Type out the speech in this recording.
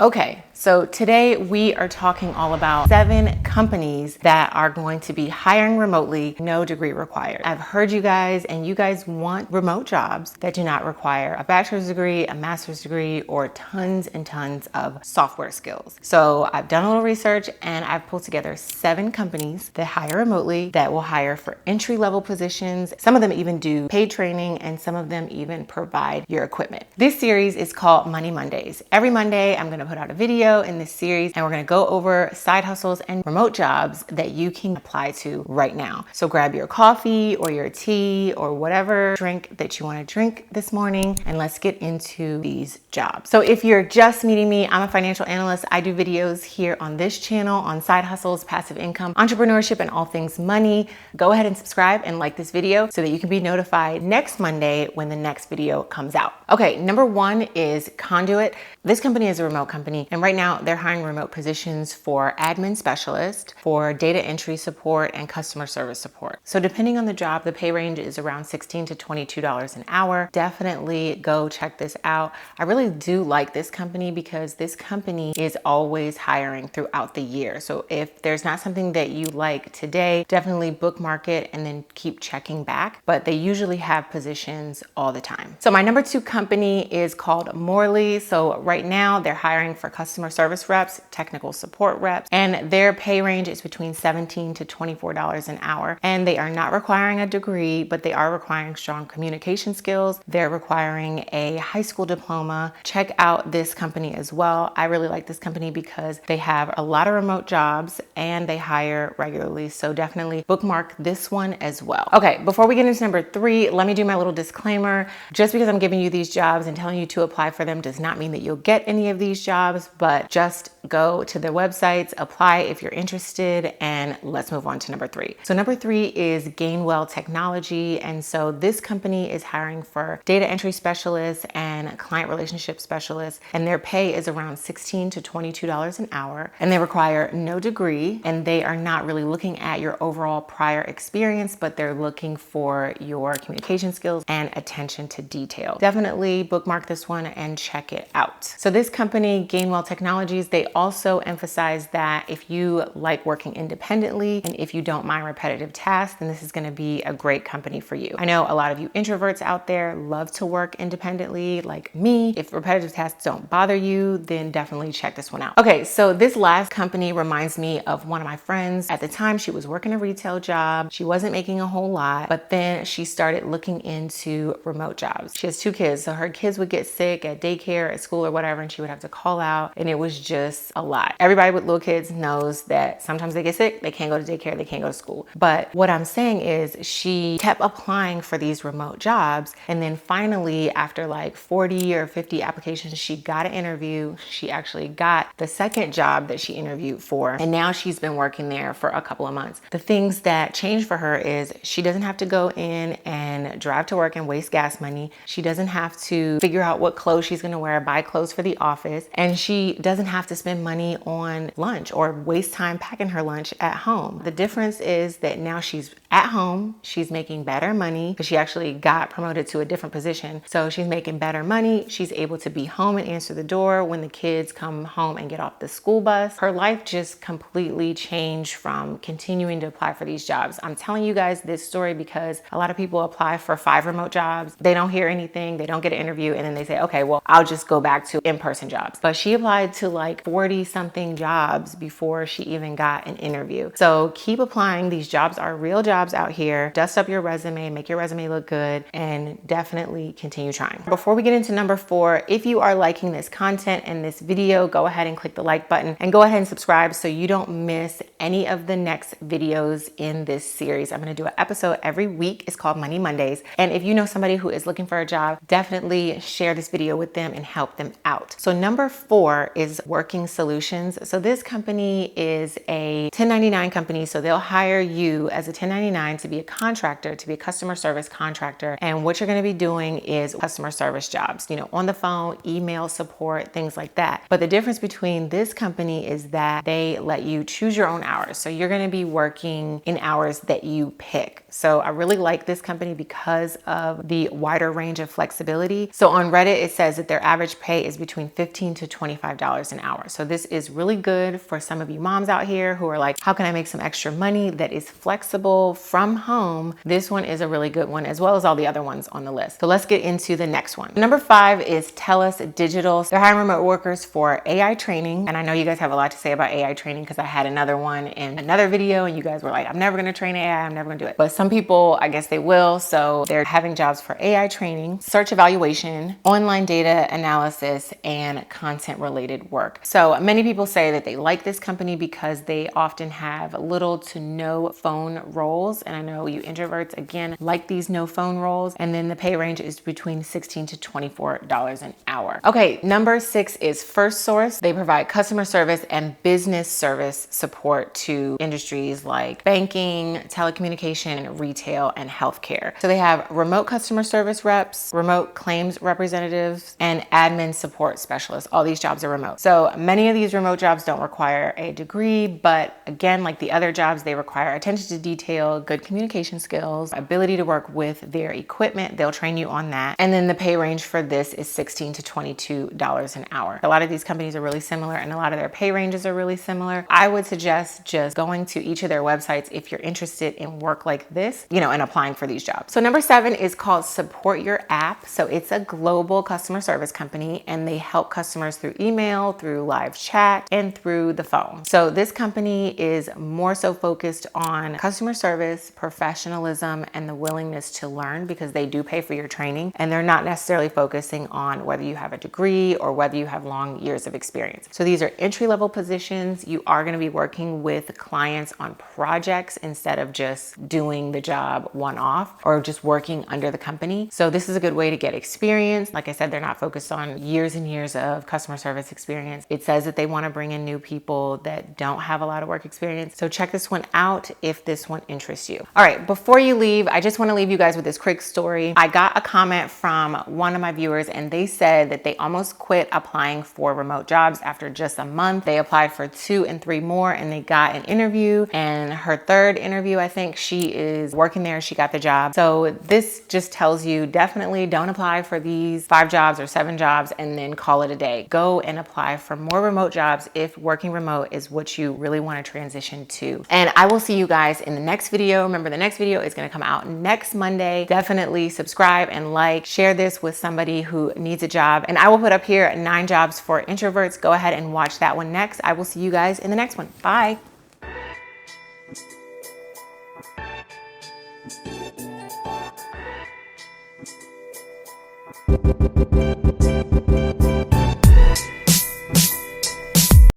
Okay, so today we are talking all about 7 companies that are going to be hiring remotely, no degree required. I've heard you guys, and you guys want remote jobs that do not require a bachelor's degree, a master's degree, or tons and tons of software skills. So I've done a little research and I've pulled together 7 companies that hire remotely, that will hire for entry-level positions. Some of them even do paid training, and some of them even provide your equipment. This series is called Money Mondays. Every Monday, I'm gonna put out a video in this series, and we're gonna go over side hustles and remote jobs that you can apply to right now. So grab your coffee or your tea or whatever drink that you wanna drink this morning, and let's get into these jobs. So if you're just meeting me, I'm a financial analyst. I do videos here on this channel on side hustles, passive income, entrepreneurship, and all things money. Go ahead and subscribe and like this video so that you can be notified next Monday when the next video comes out. Okay, number 1 is Conduent. This company is a remote company, and right now they're hiring remote positions for admin specialist, for data entry support, and customer service support. So depending on the job, the pay range is around $16 to $22 an hour. Definitely go check this out. I really do like this company because this company is always hiring throughout the year. So if there's not something that you like today, definitely bookmark it and then keep checking back. But they usually have positions all the time. So my number 2 company is called Morley. So right now they're hiring for customer service reps, technical support reps, and their pay range is between $17 to $24 an hour. And they are not requiring a degree, but they are requiring strong communication skills. They're requiring a high school diploma. Check out this company as well. I really like this company because they have a lot of remote jobs and they hire regularly. So definitely bookmark this one as well. Okay, before we get into number 3, let me do my little disclaimer. Just because I'm giving you these jobs and telling you to apply for them does not mean that you'll get any of these jobs, but just go to their websites, apply if you're interested, and let's move on to number 3. So number 3 is Gainwell Technology. And so this company is hiring for data entry specialists and client relationship specialists, and their pay is around $16 to $22 an hour, and they require no degree, and they are not really looking at your overall prior experience, but they're looking for your communication skills and attention to detail. Definitely bookmark this one and check it out. So this company, Gainwell Technologies, they also emphasize that if you like working independently and if you don't mind repetitive tasks, then this is going to be a great company for you. I know a lot of you introverts out there love to work independently like me. If repetitive tasks don't bother you, then definitely check this one out. Okay, so this last company reminds me of one of my friends. At the time, she was working a retail job. She wasn't making a whole lot, but then she started looking into remote jobs. She has 2 kids, so her kids would get sick at daycare, at school, or whatever, and she would have to call out, and it was just a lot. Everybody with little kids knows that sometimes they get sick, they can't go to daycare, they can't go to school. But what I'm saying is she kept applying for these remote jobs, and then finally, after like 40 or 50 applications, she got an interview. She actually got the second job that she interviewed for, and now she's been working there for a couple of months. The things that changed for her is she doesn't have to go in and drive to work and waste gas money. She doesn't have to figure out what clothes she's gonna wear, buy clothes for the office, and she doesn't have to spend money on lunch or waste time packing her lunch at home. The difference is that now she's at home, she's making better money because she actually got promoted to a different position. So she's making better money. She's able to be home and answer the door when the kids come home and get off the school bus. Her life just completely changed from continuing to apply for these jobs. I'm telling you guys this story because a lot of people apply for 5 remote jobs. They don't hear anything, they don't get an interview, and then they say, okay, well, I'll just go back to in-person jobs. But she applied to like 40 something jobs before she even got an interview. So keep applying. These jobs are real jobs out here. Dust up your resume, make your resume look good, and definitely continue trying. Before we get into number 4, if you are liking this content and this video, go ahead and click the like button and go ahead and subscribe so you don't miss any of the next videos in this series. I'm going to do an episode every week. It's called Money Mondays. And if you know somebody who is looking for a job, definitely share this video with them and help them out. So number 4 is Working Solutions. So this company is a 1099 company. So they'll hire you as a 1099 $10.99 to be a contractor, to be a customer service contractor. And what you're going to be doing is customer service jobs, on the phone, email support, things like that. But the difference between this company is that they let you choose your own hours. So you're going to be working in hours that you pick. So I really like this company because of the wider range of flexibility. So on Reddit, it says that their average pay is between $15 to $25 an hour. So this is really good for some of you moms out here who are like, how can I make some extra money that is flexible from home? This one is a really good one, as well as all the other ones on the list. So let's get into the next one. Number 5 is TELUS Digital. They're hiring remote workers for AI training. And I know you guys have a lot to say about AI training because I had another one in another video and you guys were like, I'm never going to train AI. I'm never going to do it. But some people, I guess they will. So they're having jobs for AI training, search evaluation, online data analysis, and content related work. So many people say that they like this company because they often have little to no phone roles. And I know you introverts, again, like these no phone roles. And then the pay range is between $16 to $24 an hour. Okay, number 6 is Firstsource. They provide customer service and business service support to industries like banking, telecommunication, retail, and healthcare. So they have remote customer service reps, remote claims representatives, and admin support specialists. All these jobs are remote. So many of these remote jobs don't require a degree, but again, like the other jobs, they require attention to detail, good communication skills, ability to work with their equipment. They'll train you on that. And then the pay range for this is $16 to $22 an hour. A lot of these companies are really similar and a lot of their pay ranges are really similar. I would suggest just going to each of their websites if you're interested in work like this, and applying for these jobs. So number 7 is called SupportYourApp. So it's a global customer service company and they help customers through email, through live chat, and through the phone. So this company is more so focused on customer service, professionalism, and the willingness to learn because they do pay for your training and they're not necessarily focusing on whether you have a degree or whether you have long years of experience. So these are entry-level positions. You are going to be working with clients on projects instead of just doing the job one-off or just working under the company. So this is a good way to get experience. Like I said, they're not focused on years and years of customer service experience. It says that they want to bring in new people that don't have a lot of work experience. So check this one out if this one interests you. All right, before you leave, I just want to leave you guys with this quick story. I got a comment from one of my viewers and they said that they almost quit applying for remote jobs after just a month. They applied for 2 and 3 more and they got an interview, and her 3rd interview, I think she is working there. She got the job. So this just tells you definitely don't apply for these 5 jobs or 7 jobs and then call it a day. Go and apply for more remote jobs if working remote is what you really want to transition to. And I will see you guys in the next video. Remember, the next video is going to come out next Monday. Definitely subscribe and like, share this with somebody who needs a job. And I will put up here 9 jobs for introverts. Go ahead and watch that one next. I will see you guys in the next one. Bye.